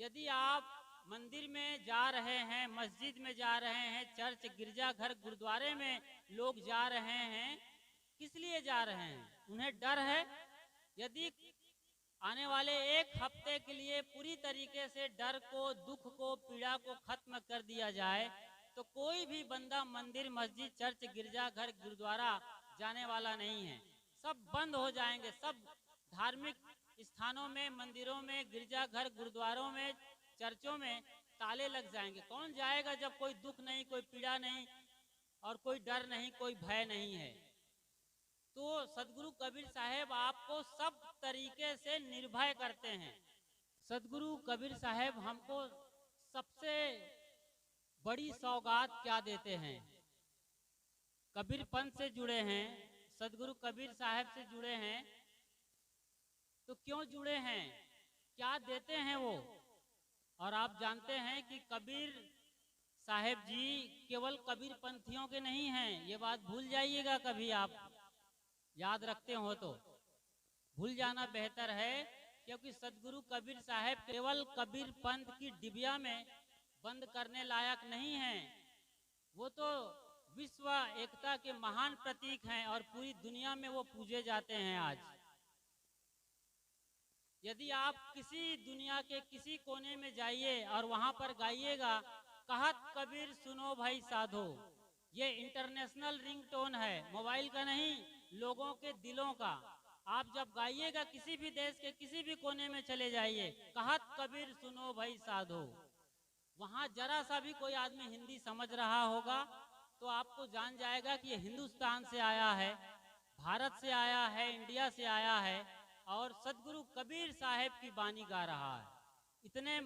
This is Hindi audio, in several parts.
यदि आप मंदिर में जा रहे हैं, मस्जिद में जा रहे हैं, चर्च, गिरजाघर, गुरुद्वारे में लोग जा रहे हैं, किस लिए जा रहे हैं? उन्हें डर है। यदि आने वाले एक हफ्ते के लिए पूरी तरीके से डर को, दुख को, पीड़ा को खत्म कर दिया जाए तो कोई भी बंदा मंदिर, मस्जिद, चर्च, गिरजाघर, गुरुद्वारा जाने वाला नहीं है। सब बंद हो जाएंगे। सब धार्मिक स्थानों में, मंदिरों में, गिरजाघर, गुरुद्वारों में, चर्चों में ताले लग जाएंगे। कौन जाएगा जब कोई दुख नहीं, कोई पीड़ा नहीं और कोई डर नहीं, कोई भय नहीं है। तो सदगुरु कबीर साहब आपको सब तरीके से निर्भय करते हैं। सदगुरु कबीर साहब हमको सबसे बड़ी सौगात क्या देते हैं? कबीर पंथ से जुड़े हैं, सदगुरु कबीर साहब से जुड़े हैं, तो क्यों जुड़े हैं, क्या देते हैं वो? और आप जानते हैं कि कबीर साहब जी केवल कबीर पंथियों के नहीं हैं। ये बात भूल जाइएगा, कभी आप याद रखते हो तो भूल जाना बेहतर है, क्योंकि सदगुरु कबीर साहब केवल कबीर पंथ की डिबिया में बंद करने लायक नहीं है। वो तो विश्व एकता के महान प्रतीक हैं और पूरी दुनिया में वो पूजे जाते हैं आज। यदि आप किसी दुनिया के किसी कोने में जाइए और वहां पर गाइएगा, कहत कबीर सुनो भाई साधो, ये इंटरनेशनल रिंगटोन है, मोबाइल का नहीं, लोगों के दिलों का। आप जब गाइएगा, किसी भी देश के किसी भी कोने में चले जाइए, कहत कबीर सुनो भाई साधो, वहां जरा सा भी कोई आदमी हिंदी समझ रहा होगा तो आपको जान जाएगा कि ये हिंदुस्तान से आया है, भारत से आया है, इंडिया से आया है और सदगुरु कबीर साहब की बानी गा रहा है। इतने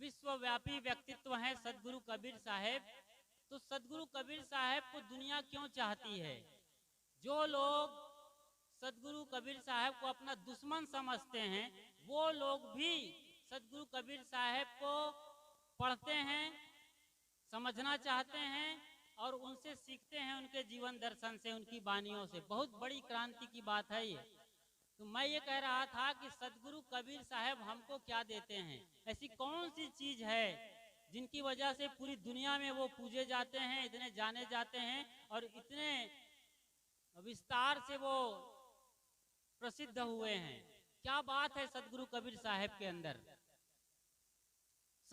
विश्वव्यापी व्यक्तित्व हैं सदगुरु कबीर साहब। तो सदगुरु कबीर साहब को दुनिया क्यों चाहती है? जो लोग सदगुरु कबीर साहब को अपना दुश्मन समझते हैं, वो लोग भी सदगुरु कबीर साहब को पढ़ते हैं, समझना चाहते हैं और उनसे सीखते हैं, उनके जीवन दर्शन से, उनकी वानियों से। बहुत बड़ी क्रांति की बात है ये। तो मैं ये कह रहा था कि सदगुरु कबीर साहब हमको क्या देते हैं? ऐसी कौन सी चीज है जिनकी वजह से पूरी दुनिया में वो पूजे जाते हैं, इतने जाने जाते हैं और इतने विस्तार से वो प्रसिद्ध हुए हैं? क्या बात है सदगुरु कबीर साहब के अंदर?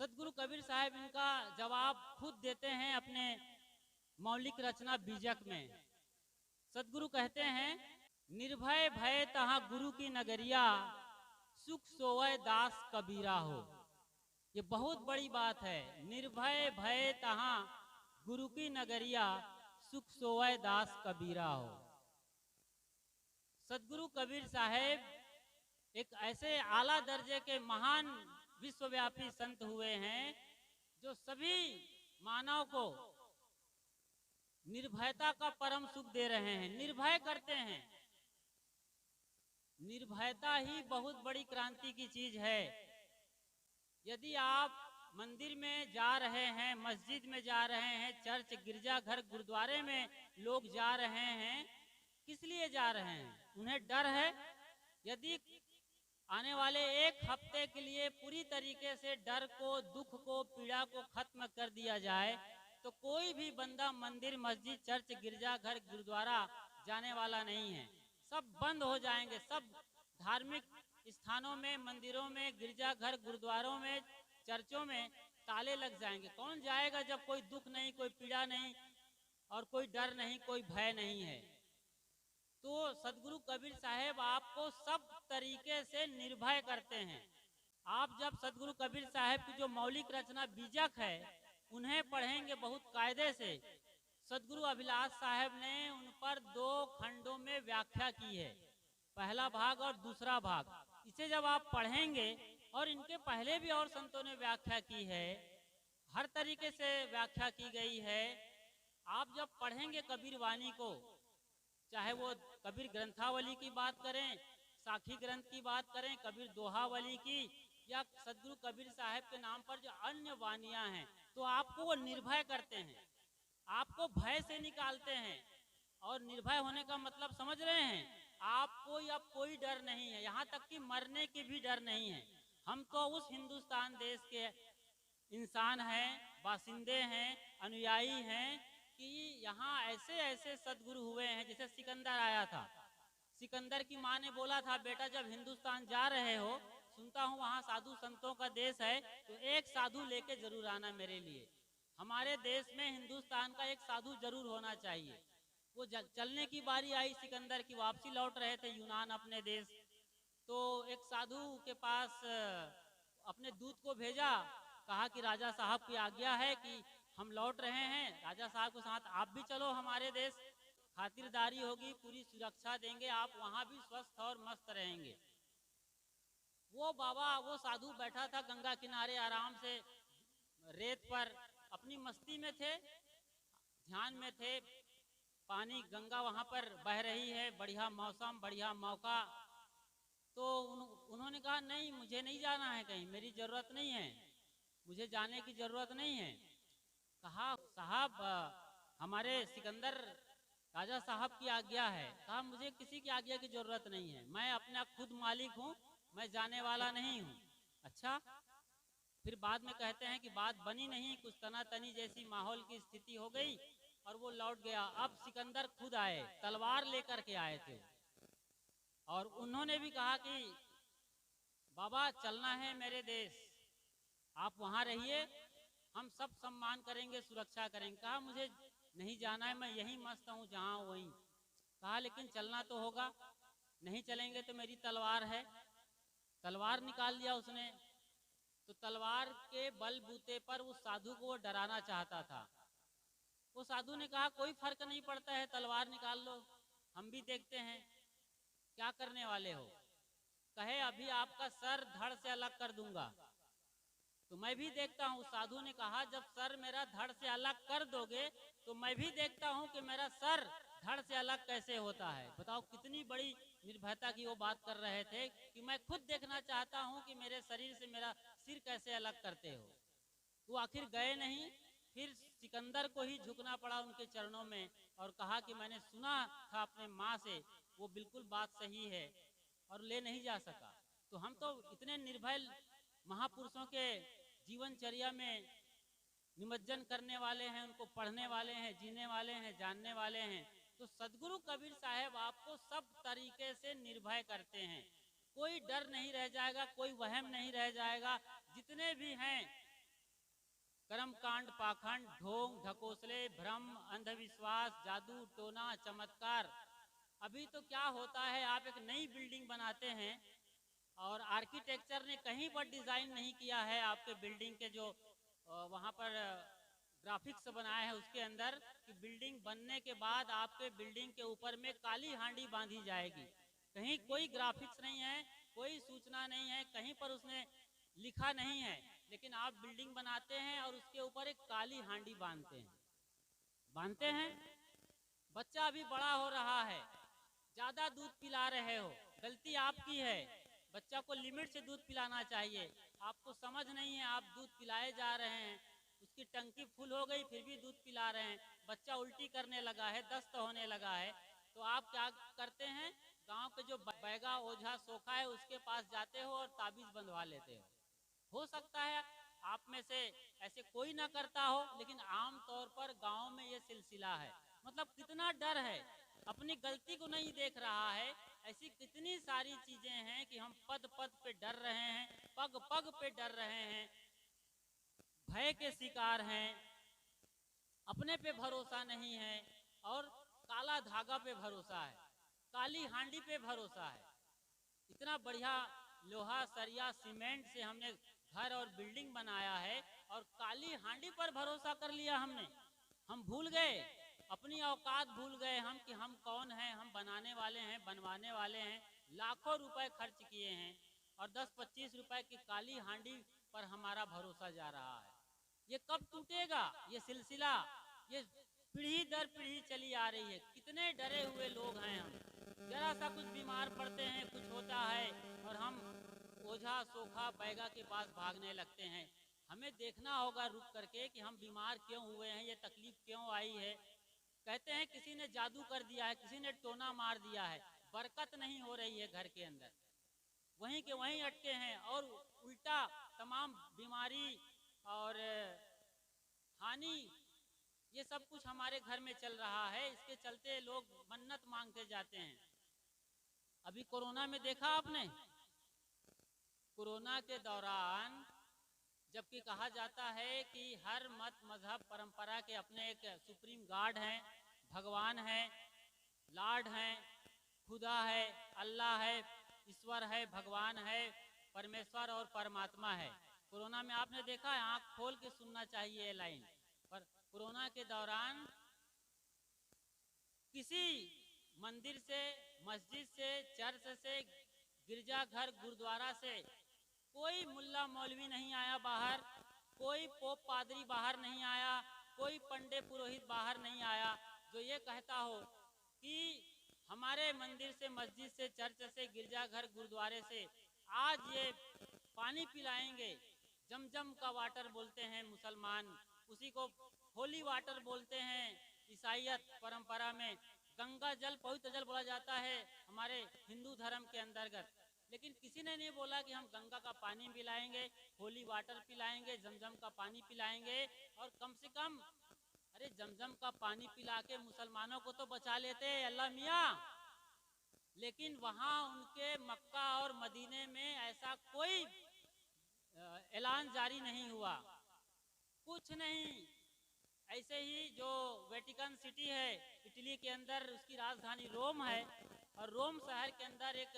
सदगुरु कबीर साहब इनका जवाब खुद देते हैं अपने मौलिक रचना बीजक में। सदगुरु कहते हैं, निर्भय भय तहाँ गुरु की नगरिया, सुख सोवै दास कबीरा हो। ये बहुत बड़ी बात है। निर्भय भय तहाँ गुरु की नगरिया, सुख सोवै दास कबीरा हो। सदगुरु कबीर साहब एक ऐसे आला दर्जे के महान विश्वव्यापी संत हुए हैं जो सभी मानव को निर्भयता का परम सुख दे रहे हैं, निर्भय करते हैं। निर्भयता ही बहुत बड़ी क्रांति की चीज है। यदि आप मंदिर में जा रहे हैं, मस्जिद में जा रहे हैं, चर्च, गिरजाघर, गुरुद्वारे में लोग जा रहे हैं, किस लिए जा रहे हैं? उन्हें डर है। यदि आने वाले एक हफ्ते के लिए पूरी तरीके से डर को, दुख को, पीड़ा को खत्म कर दिया जाए तो कोई भी बंदा मंदिर, मस्जिद, चर्च, गिरजाघर, गुरुद्वारा जाने वाला नहीं है। सब बंद हो जाएंगे। सब धार्मिक स्थानों में, मंदिरों में, गिरजाघर, गुरुद्वारों में, चर्चों में ताले लग जाएंगे। कौन जाएगा जब कोई दुख नहीं, कोई पीड़ा नहीं और कोई डर नहीं, कोई भय नहीं है। तो सदगुरु कबीर साहब आपको सब तरीके से निर्भय करते हैं। आप जब सदगुरु कबीर साहब की जो मौलिक रचना बीजक है उन्हें पढ़ेंगे बहुत कायदे से, सदगुरु अभिलाष साहब ने उन पर 2 खंडों में व्याख्या की है, पहला भाग और दूसरा भाग। इसे जब आप पढ़ेंगे, और इनके पहले भी और संतों ने व्याख्या की है, हर तरीके से व्याख्या की गई है। आप जब पढ़ेंगे कबीर वाणी को, चाहे वो कबीर ग्रंथावली की बात करें, साखी ग्रंथ की बात करें, कबीर दोहावली की, या सदगुरु कबीर साहब के नाम पर जो अन्य वानियां हैं, तो आपको वो निर्भय करते हैं, आपको भय से निकालते हैं। और निर्भय होने का मतलब समझ रहे हैं? आपको अब कोई डर नहीं है, यहाँ तक कि मरने के भी डर नहीं है। हम तो उस हिंदुस्तान देश के इंसान हैं, बासिंदे हैं, अनुयायी हैं कि यहाँ ऐसे ऐसे सदगुरु हुए हैं। जैसे सिकंदर आया था, सिकंदर की माँ ने बोला था, बेटा जब हिंदुस्तान जा रहे हो, सुनता हूँ वहाँ साधु संतों का देश है, तो एक साधु लेके जरूर आना मेरे लिए। हमारे देश में हिंदुस्तान का एक साधु जरूर होना चाहिए। वो चलने की बारी आई सिकंदर की, वापसी लौट रहे थे यूनान अपने देश, तो एक साधु के पास अपने दूत को भेजा, कहा कि राजा साहब की आज्ञा है कि हम लौट रहे हैं, राजा साहब के साथ आप भी चलो, हमारे देश खातिरदारी होगी, पूरी सुरक्षा देंगे, आप वहां भी स्वस्थ और मस्त रहेंगे। वो बाबा, वो साधु बैठा था गंगा किनारे आराम से रेत पर, अपनी मस्ती में थे, ध्यान में थे। पानी गंगा वहां पर बह रही है, बढ़िया मौसम, बढ़िया मौका। तो उन्होंने कहा नहीं, मुझे नहीं जाना है कहीं, मेरी जरूरत नहीं है, मुझे जाने की जरूरत नहीं है। कहा साहब हमारे सिकंदर राजा साहब की आज्ञा है। कहा मुझे किसी की आज्ञा की जरूरत नहीं है, मैं अपना खुद मालिक हूँ, मैं जाने वाला नहीं हूँ। अच्छा, फिर बाद में कहते हैं कि बात बनी नहीं, कुछ तना तनी जैसी माहौल की स्थिति हो गई और वो लौट गया। अब सिकंदर खुद आए, तलवार लेकर के आए थे, और उन्होंने भी कहा कि बाबा चलना है मेरे देश, आप वहां रहिए, हम सब सम्मान करेंगे, सुरक्षा करेंगे। कहा मुझे नहीं जाना है, मैं यहीं मस्त हूँ जहाँ वहीं। कहा लेकिन चलना तो होगा, नहीं चलेंगे तो मेरी तलवार है। तलवार निकाल लिया उसने, तो तलवार के बलबूते पर उस साधु को वो डराना चाहता था। वो साधु ने कहा कोई फर्क नहीं पड़ता है, तलवार निकाल लो, हम भी देखते हैं क्या करने वाले हो। कहे अभी आपका सर धड़ से अलग कर दूंगा, तो मैं भी देखता हूँ। साधु ने कहा जब सर मेरा धड़ से अलग कर दोगे तो मैं भी देखता हूँ कि मेरा सर धड़ से अलग कैसे होता है। बताओ कितनी बड़ी निर्भयता की वो बात कर रहे थे कि मैं खुद देखना चाहता हूँ कि मेरे शरीर से मेरा सिर कैसे अलग करते हो। वो आखिर गए नहीं, फिर सिकंदर को ही झुकना पड़ा उनके चरणों में और कहा कि मैंने सुना था अपने माँ से, वो बिल्कुल बात सही है, और ले नहीं जा सका। तो हम तो इतने निर्भय महापुरुषों के जीवनचर्या में निमज्जन करने वाले हैं, उनको पढ़ने वाले हैं, जीने वाले हैं, जानने वाले हैं। तो सदगुरु कबीर साहब आपको सब तरीके से निर्भय करते हैं, कोई डर नहीं रह जाएगा, कोई वहम नहीं रह जाएगा। जितने भी हैं कर्मकांड, पाखंड, ढोंग, ढकोसले, भ्रम, अंधविश्वास, जादू टोना, चमत्कार। अभी तो क्या होता है, आप एक नई बिल्डिंग बनाते हैं और आर्किटेक्चर ने कहीं पर डिजाइन नहीं किया है आपके बिल्डिंग के जो वहां पर ग्राफिक्स बनाए हैं उसके अंदर, कि बिल्डिंग बनने के बाद आपके बिल्डिंग के ऊपर में काली हांडी बांधी जाएगी। कहीं कोई ग्राफिक्स नहीं है, कोई सूचना नहीं है, कहीं पर उसने लिखा नहीं है, लेकिन आप बिल्डिंग बनाते हैं और उसके ऊपर एक काली हांडी बांधते हैं। बच्चा अभी बड़ा हो रहा है, ज्यादा दूध पिला रहे हो, गलती आपकी है। बच्चा को लिमिट से दूध पिलाना चाहिए, आपको समझ नहीं है, आप दूध पिलाए जा रहे हैं, उसकी टंकी फुल हो गई फिर भी दूध पिला रहे हैं, बच्चा उल्टी करने लगा है, दस्त होने लगा है, तो आप क्या करते हैं, गांव के जो बैगा ओझा सोखा है उसके पास जाते हो और ताबीज बंधवा लेते हो सकता है आप में से ऐसे कोई ना करता हो, लेकिन आम तौर पर गांव में ये सिलसिला है। मतलब कितना डर है, अपनी गलती को नहीं देख रहा है। ऐसी कितनी सारी चीजें हैं कि हम पद पद पे डर रहे हैं, पग पग पे डर रहे हैं, भय के शिकार हैं, अपने पे भरोसा नहीं है, और काला धागा पे भरोसा है, काली हांडी पे भरोसा है। इतना बढ़िया लोहा सरिया सीमेंट से हमने घर और बिल्डिंग बनाया है, और काली हांडी पर भरोसा कर लिया हमने। हम भूल गए, अपनी औकात भूल गए हम कि हम कौन हैं, हम बनाने वाले हैं, बनवाने वाले हैं, लाखों रुपए खर्च किए हैं, और 10-25 रुपए की काली हांडी पर हमारा भरोसा जा रहा है। ये कब टूटेगा ये सिलसिला? ये पीढ़ी दर पीढ़ी चली आ रही है। कितने डरे हुए लोग हैं हम, जरा सा कुछ बीमार पड़ते हैं, कुछ होता है और हम ओझा सोखा बैगा के पास भागने लगते हैं। हमें देखना होगा रुक करके कि हम बीमार क्यों हुए हैं, ये तकलीफ क्यों आई है। कहते हैं किसी ने जादू कर दिया है, किसी ने टोना मार दिया है, बरकत नहीं हो रही है घर के अंदर, वहीं के वहीं अटके हैं, और उल्टा तमाम बीमारी और हानि ये सब कुछ हमारे घर में चल रहा है। इसके चलते लोग मन्नत मांगते जाते हैं। अभी कोरोना में देखा आपने, कोरोना के दौरान जबकि कहा जाता है कि हर मत मजहब परंपरा के अपने एक सुप्रीम गॉड हैं, भगवान हैं, लॉर्ड हैं, खुदा है, अल्लाह है, ईश्वर है, भगवान है, परमेश्वर और परमात्मा है। कोरोना में आपने देखा है, आंख खोल के सुनना चाहिए लाइन पर। कोरोना के दौरान किसी मंदिर से, मस्जिद से, चर्च से, गिरजाघर, गुरुद्वारा से कोई मुल्ला मौलवी नहीं आया बाहर, कोई पोप पादरी बाहर नहीं आया, कोई पंडे पुरोहित बाहर नहीं आया जो ये कहता हो कि हमारे मंदिर से, मस्जिद से, चर्च से, गिरजाघर, गुरुद्वारे से आज ये पानी पिलाएंगे। जमजम का वाटर बोलते हैं मुसलमान, उसी को होली वाटर बोलते हैं ईसाईयत परंपरा में। गंगा जल पवित्र जल बोला जाता है हमारे हिंदू धर्म के अंतर्गत। लेकिन किसी ने नहीं बोला कि हम गंगा का पानी पिलाएंगे, होली वाटर पिलाएंगे, जमजम का पानी पिलाएंगे। और कम से कम अरे जमजम का पानी पिला के मुसलमानों को तो बचा लेते अल्लाह मियाँ। लेकिन वहाँ उनके मक्का और मदीने में ऐसा कोई ऐलान जारी नहीं हुआ, कुछ नहीं। ऐसे ही जो वेटिकन सिटी है इटली के अंदर, उसकी राजधानी रोम है, और रोम शहर के अंदर एक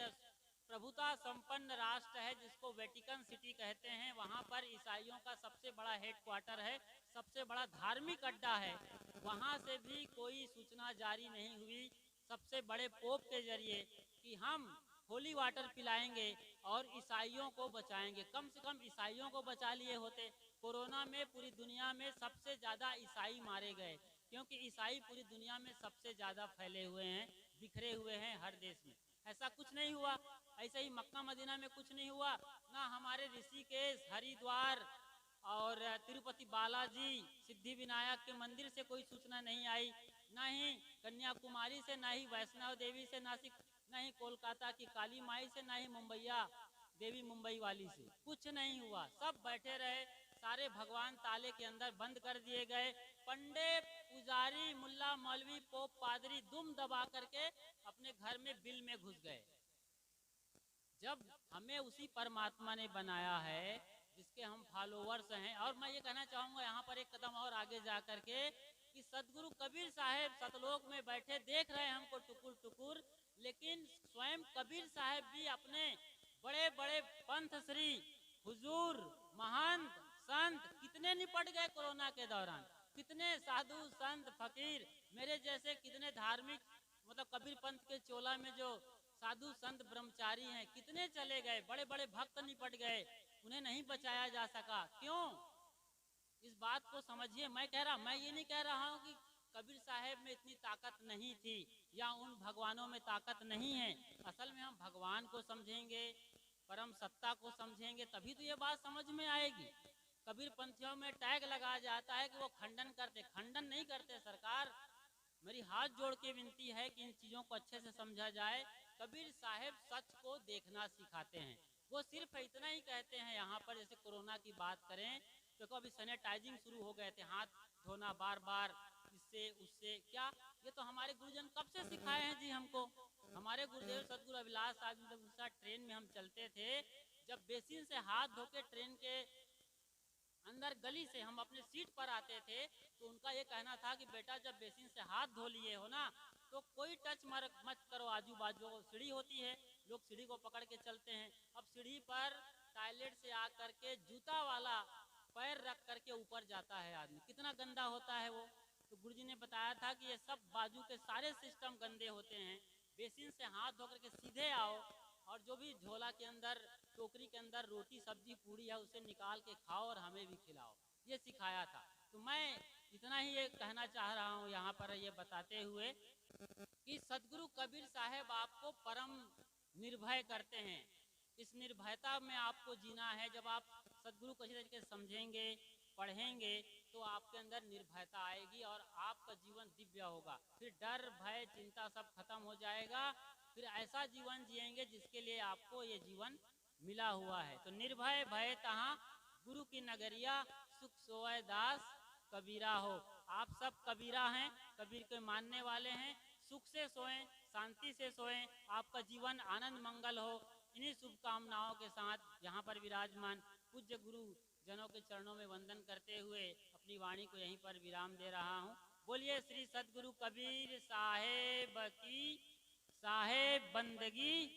प्रभुता संपन्न राष्ट्र है जिसको वेटिकन सिटी कहते हैं। वहाँ पर ईसाइयों का सबसे बड़ा हेडक्वार्टर है, सबसे बड़ा धार्मिक अड्डा है। वहाँ से भी कोई सूचना जारी नहीं हुई सबसे बड़े पोप के जरिए कि हम होली वाटर पिलाएंगे और ईसाइयों को बचाएंगे। कम से कम ईसाइयों को बचा लिए होते। कोरोना में पूरी दुनिया में सबसे ज़्यादा ईसाई मारे गए, क्योंकि ईसाई पूरी दुनिया में सबसे ज़्यादा फैले हुए हैं, बिखरे हुए हैं हर देश में। ऐसा कुछ नहीं हुआ। ऐसे ही मक्का मदीना में कुछ नहीं हुआ, ना हमारे ऋषिकेश, हरिद्वार और तिरुपति बालाजी, सिद्धि विनायक के मंदिर से कोई सूचना नहीं आई, ना ही कन्याकुमारी से, ना ही वैष्णव देवी से, ना ही कोलकाता की काली माई से, ना ही मुंबईया देवी मुंबई वाली से। कुछ नहीं हुआ, सब बैठे रहे। सारे भगवान ताले के अंदर बंद कर दिए गए। पंडे, पुजारी, मुल्ला, मौलवी, पोप, पादरी दुम दबा करके अपने घर में बिल में घुस गए। जब हमें उसी परमात्मा ने बनाया है जिसके हम फॉलोवर्स हैं। और मैं ये कहना चाहूँगा यहाँ पर एक कदम और आगे जा करके कि सदगुरु कबीर साहेब सतलोक में बैठे देख रहे हैं हमको टुकुर टुकुर, लेकिन स्वयं कबीर साहेब भी अपने बड़े बड़े पंथ श्री हुजूर, महंत, संत कितने निपट गए कोरोना के दौरान। कितने साधु संत फकीर मेरे जैसे कितने धार्मिक मतलब कबीर पंथ के चोला में जो साधु संत ब्रह्मचारी हैं कितने चले गए, बड़े बड़े भक्त निपट गए, उन्हें नहीं बचाया जा सका। क्यों? इस बात को समझिए। मैं ये नहीं कह रहा हूँ कि कबीर साहेब में इतनी ताकत नहीं थी या उन भगवानों में ताकत नहीं है। असल में हम भगवान को समझेंगे, परम सत्ता को समझेंगे, तभी तो ये बात समझ में आएगी। कबीर पंथियों में टैग लगाया जाता है कि वो खंडन करते, खंडन नहीं करते। सरकार मेरी हाथ जोड़ के विनती है कि इन चीज़ों को अच्छे से समझा जाए। कबीर साहेब सच को देखना सिखाते हैं। वो सिर्फ इतना ही कहते हैं, यहाँ पर जैसे कोरोना की बात करें तो अभी सैनिटाइजिंग शुरू हो गए थे, हाथ धोना बार बार, इससे उससे क्या, ये तो हमारे गुरुजन कब से सिखाए हैं जी हमको। हमारे गुरुदेव सदगुरु अभिलाष साहब जब उनके साथ ट्रेन में हम चलते थे, जब बेसिन से हाथ धो के ट्रेन के अंदर गली से हम अपने सीट पर आते थे तो उनका ये कहना था कि बेटा जब बेसिन से हाथ धो लिए हो ना तो कोई टच मत करो आजू बाजू। सीढ़ी होती है, लोग सीढ़ी को पकड़ के चलते हैं। अब सीढ़ी पर टॉयलेट से आकर के जूता वाला पैर रख करके ऊपर जाता है आदमी, कितना गंदा होता है वो। तो गुरुजी ने बताया था कि ये सब बाजू के सारे सिस्टम गंदे होते हैं। बेसिन से हाथ धो करके सीधे आओ और जो भी झोला के अंदर, टोकरी के अंदर रोटी सब्जी पूड़ी है उसे निकाल के खाओ और हमें भी खिलाओ, ये सिखाया था। तो मैं इतना ही ये कहना चाह रहा हूँ यहाँ पर ये बताते हुए कि सदगुरु कबीर साहेब आपको परम निर्भय करते हैं। इस निर्भयता में आपको जीना है। जब आप सदगुरु को अच्छी तरीके से समझेंगे, पढ़ेंगे तो आपके अंदर निर्भयता आएगी और आपका जीवन दिव्य होगा। फिर डर, भय, चिंता सब खत्म हो जाएगा। फिर ऐसा जीवन जिएंगे जिसके लिए आपको ये जीवन मिला हुआ है। तो निर्भय भय तहाँ गुरु की नगरिया, सुख सोए दास कबीरा हो। आप सब कबीरा हैं, कबीर के मानने वाले हैं। सुख से सोएं, शांति से सोएं, आपका जीवन आनंद मंगल हो। इन्हीं शुभकामनाओं के साथ यहाँ पर विराजमान पूज्य गुरु जनों के चरणों में वंदन करते हुए अपनी वाणी को यहीं पर विराम दे रहा हूँ। बोलिए श्री सद्गुरु कबीर साहेब की साहेब बंदगी